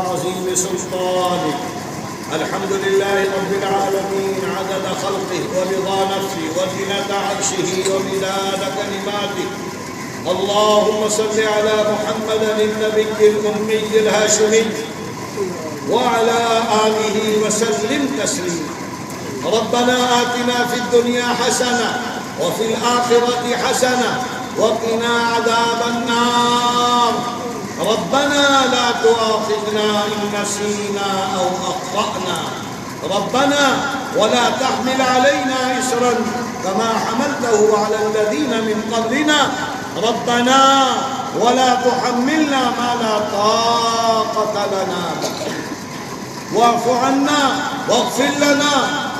وعظيم سلطانك. الحمد لله رب العالمين عدد خلقه ورضا نفسه وزنة عرشه ومداد كلماته. اللهم صل على محمد النبي الأمي الهاشمي وعلى آله وسلم تسليما. ربنا آتنا في الدنيا حسنة وفي الآخرة حسنة وقنا عذاب النار. ربنا لا تؤاخذنا إن نسينا أو أخطأنا. ربنا ولا تحمل علينا إصرا كما حملته على الذين من قبلنا. ربنا ولا تحملنا ما لا طاقة لنا به. واعف عنا واغفر لنا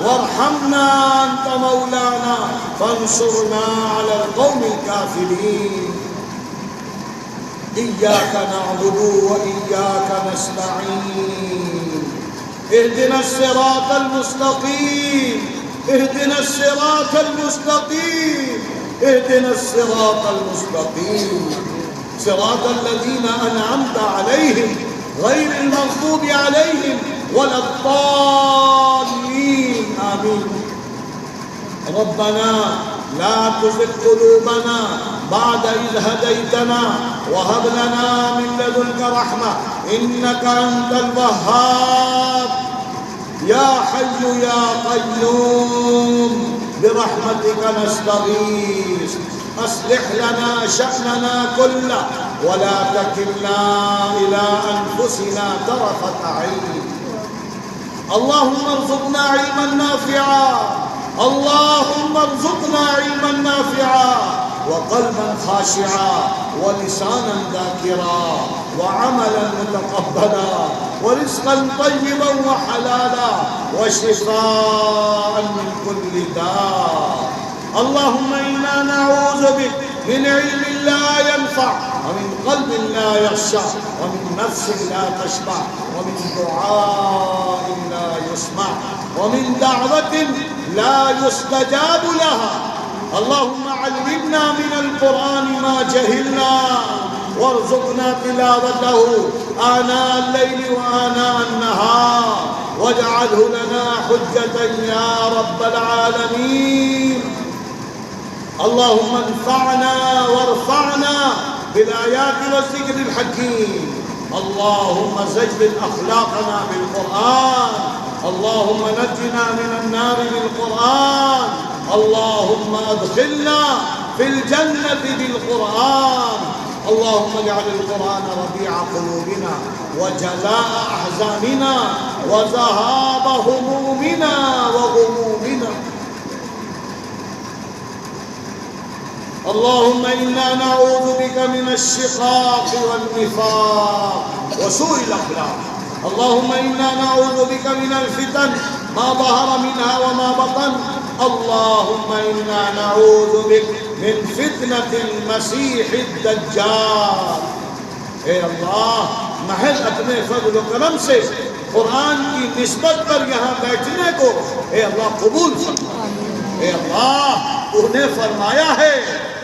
وارحمنا أنت مولانا فانصرنا على القوم الكافرين. إياك نعبد وإياك نستعين. اهدنا الصراط المستقيم. اهدنا الصراط المستقيم. اهدنا الصراط المستقيم صراط الذين أنعمت عليهم غير المغضوب عليهم ولا الضالين. آمين. ربنا لا تزغ قلوبنا بعد إذ هديتنا وهب لنا من لدنك رحمة إنك أنت الوهاب. يا حي يا قيوم برحمتك نستغيث أصلح لنا شأننا كله ولا تكلنا إلى أنفسنا طرفة عين. اللهم ارزقنا علما نافعا. اللهم ارزقنا علما نافعا وقلبا خاشعا ولسانا ذاكرا وعملا متقبلا ورزقا طيبا وحلالا وشفاء من كل داء. اللهم إنا نعوذ بك من علم لا ينفع ومن قلب لا يخشع ومن نفس لا تشبع ومن دعاء لا يسمع ومن دعوة لا يستجاب لها. اللهم علمنا من القرآن ما جهلنا وارزقنا تلاوته آناء الليل وآناء النهار واجعله لنا حجة يا رب العالمين. اللهم انفعنا وارفعنا بالآيات والذكر الحكيم. اللهم زين أخلاقنا بالقرآن. اللهم نجنا من النار بالقرآن. اللهم أدخلنا في الجنة بالقرآن. اللهم اجعل القرآن ربيع قلوبنا وجلاء أحزاننا وذهاب همومنا وغمومنا. اللهم إنا نعوذ بك من الشقاق والنفاق وسوء الأخلاق. اللهم إنا نعوذ بك من الفتن ما ظهر منها وما بطن. اللهم إنا نعوذ بك من فتنة المسيح الدجال. اے اللہ محض اپنے فضل و کرم سے قرآن کی نسبت پر یہاں بیٹھنے کو اے اللہ قبول فرما. اے اللہ تو نے فرمایا ہے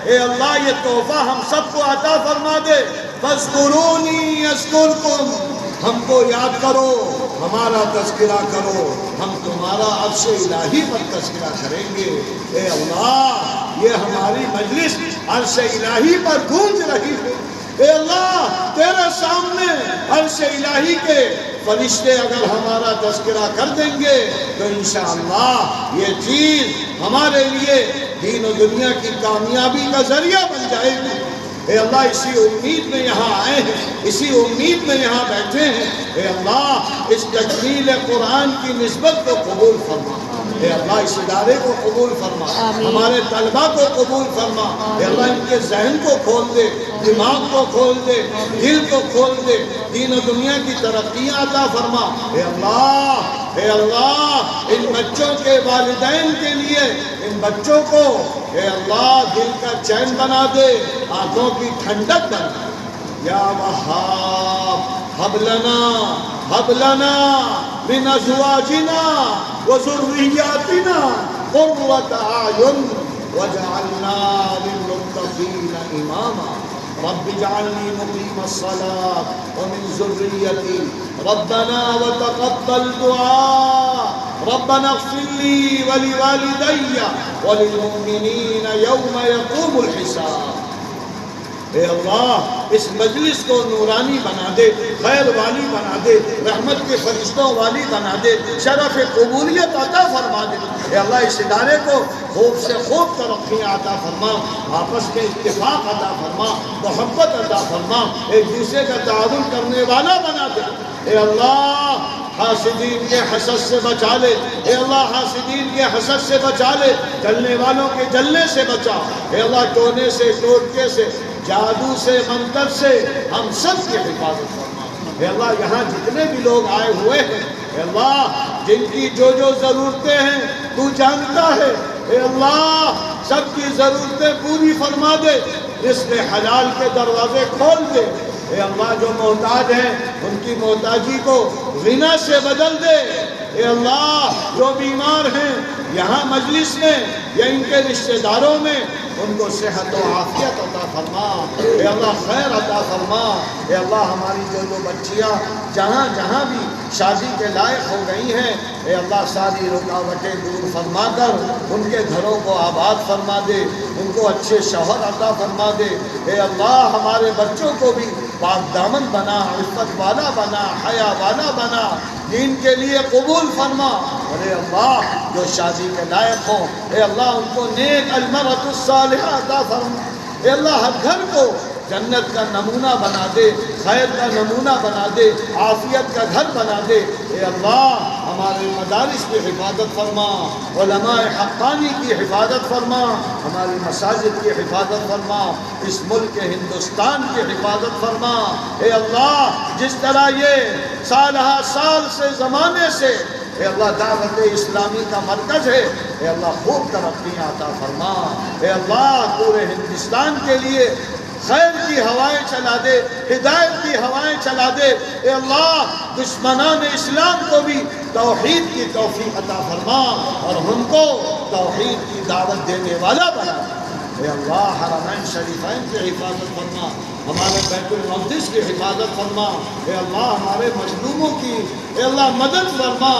اے اللہ یہ تحفہ ہم سب کو عطا فرما دے. فاذکرونی اذکرکم. ہم کو یاد کرو ہمارا تذکرہ کرو ہم تمہارا عرش الہی پر تذکرہ کریں گے. اے اللہ یہ ہماری مجلس عرش الہی پر گونج رہی ہے. اے اللہ تیرے سامنے عرش الہی کے فرشتے اگر ہمارا تذکرہ کر دیں گے تو انشاءاللہ یہ چیز ہمارے لیے دین و دنیا کی کامیابی کا ذریعہ بن جائے گی. اے اللہ اسی امید میں یہاں آئے ہیں اسی امید میں یہاں بیٹھے ہیں. اے اللہ اس تکمیل قرآن کی نسبت کو قبول فرما. اے اللہ اس ادارے کو قبول فرما. ہمارے طلبہ کو قبول فرما. اے اللہ ان کے ذہن کو کھول دے دماغ کو کھول دے دل کو کھول دے دین و دنیا کی ترقیاں عطا فرما. اے اللہ ان بچوں کے والدین کے لیے ان بچوں کو اے اللہ دل کا چین بنا دے آنکھوں کی ٹھنڈک بنا. یا وہاب ہب لنا من ازواجنا وذریاتنا قرۃ اعین واجعلنا للمتقین اماما. رب اجعلنی مقیم الصلاة ومن ذریتی ربنا وتقبل دعاء ربنا اغفر لي ولوالدي وللمؤمنين يوم يقوم الحساب۔ اے اللہ اس مجلس کو نورانی بنا دے، خیر والی بنا دے، رحمت کے فرشتوں والی بنا دے، شرف قبولیت عطا فرما دے۔ اے اللہ اس ادارے کو خوب سے خوب ترقیاں عطا فرما، آپس میں اتفاق عطا فرما، محبت عطا فرما، ایک دوسرے کا تعاون کرنے والا بنا دے۔ اے اللہ حاسدین کے حسد سے بچا لے، اے اللہ حاسدین کے حسد سے بچا لے، جلنے والوں کے جلنے سے بچا، اے اللہ ٹونے سے ٹوٹکے سے جادو سے منتر سے ہم سب کی حفاظت فرما۔ اے اللہ یہاں جتنے بھی لوگ آئے ہوئے ہیں اے اللہ جن کی جو ضرورتیں ہیں تو جانتا ہے، اے اللہ سب کی ضرورتیں پوری فرما دے، رزق حلال کے دروازے کھول دے۔ اے اللہ جو محتاج ہیں ان کی محتاجی کو غنا سے بدل دے۔ اے اللہ جو بیمار ہیں یہاں مجلس میں یا ان کے رشتہ داروں میں ان کو صحت و عافیت عطا فرما۔ اے اللہ خیر عطا فرما۔ اے اللہ ہماری جو بچیاں جہاں جہاں بھی شادی کے لائق ہو گئی ہیں اے اللہ ساری رکاوٹیں دور فرما کر ان کے گھروں کو آباد فرما دے، ان کو اچھے شوہر عطا فرما دے۔ اے اللہ ہمارے بچوں کو بھی پاک دامن بنا، عفت والا بنا، حیا والا بنا، دین کے لیے قبول فرما۔ اور اے اللہ جو شادی کے لائق ہوں اے اللہ ان کو نیک المرأۃ الصالحہ عطا فرما۔ اے اللہ ہر گھر کو جنت کا نمونہ بنا دے، خیر کا نمونہ بنا دے، عافیت کا گھر بنا دے۔ اے اللہ ہمارے مدارس کی حفاظت فرما، علماء حقانی کی حفاظت فرما، ہماری مساجد کی حفاظت فرما، اس ملک ہندوستان کی حفاظت فرما۔ اے اللہ جس طرح یہ سالہ سال سے زمانے سے اے اللہ دعوت اسلامی کا مرکز ہے اے اللہ خوب ترقیاں عطا فرما۔ اے اللہ پورے ہندوستان کے لیے خیر کی ہوائیں چلا دے، ہدایت کی ہوائیں چلا دے۔ اے اللہ دشمنان اسلام کو بھی توحید کی توفیق عطا فرما اور ہم کو توحید کی دعوت دینے والا بنا۔ اے اللہ حرمین شریفین کی حفاظت فرما، ہمارے بیت المقدس کی حفاظت فرما۔ اے اللہ ہمارے مظلوموں کی اے اللہ مدد فرما،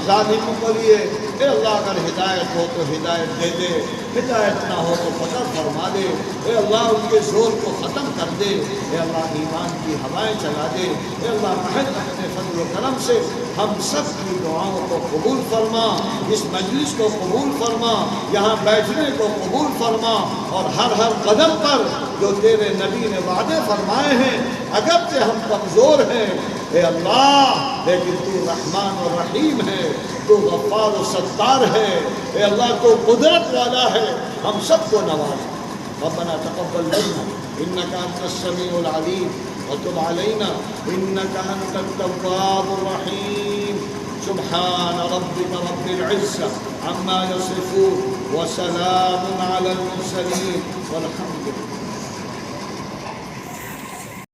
ظالموں کے لیے اے اللہ اگر ہدایت ہو تو ہدایت دے دے، ہدایت نہ ہو تو فتح فرما دے۔ اے اللہ ان کے زور کو ختم کر دے، اے اللہ ایمان کی ہوائیں چلا دے۔ اے اللہ محض اپنے فضل و کرم سے ہم سب کی دعاؤں کو قبول فرما، اس مجلس کو قبول فرما، یہاں بیٹھنے کو قبول فرما، اور ہر قدم پر جو تیرے نبی نے وعدے فرمائے ہیں اگرچہ ہم کمزور ہیں اے اللہ لیکن تو رحمان و رحیم ہے، تو غفار و ستار ہے، اے اللہ تو قدرت والا ہے، ہم سب کو نواز۔ ربنا تقبل منا انك انت السميع العليم وتب علينا انك انت التواب الرحيم۔ سبحان ربك رب العزة عما يصفون وسلام على المرسلين والحمد لله۔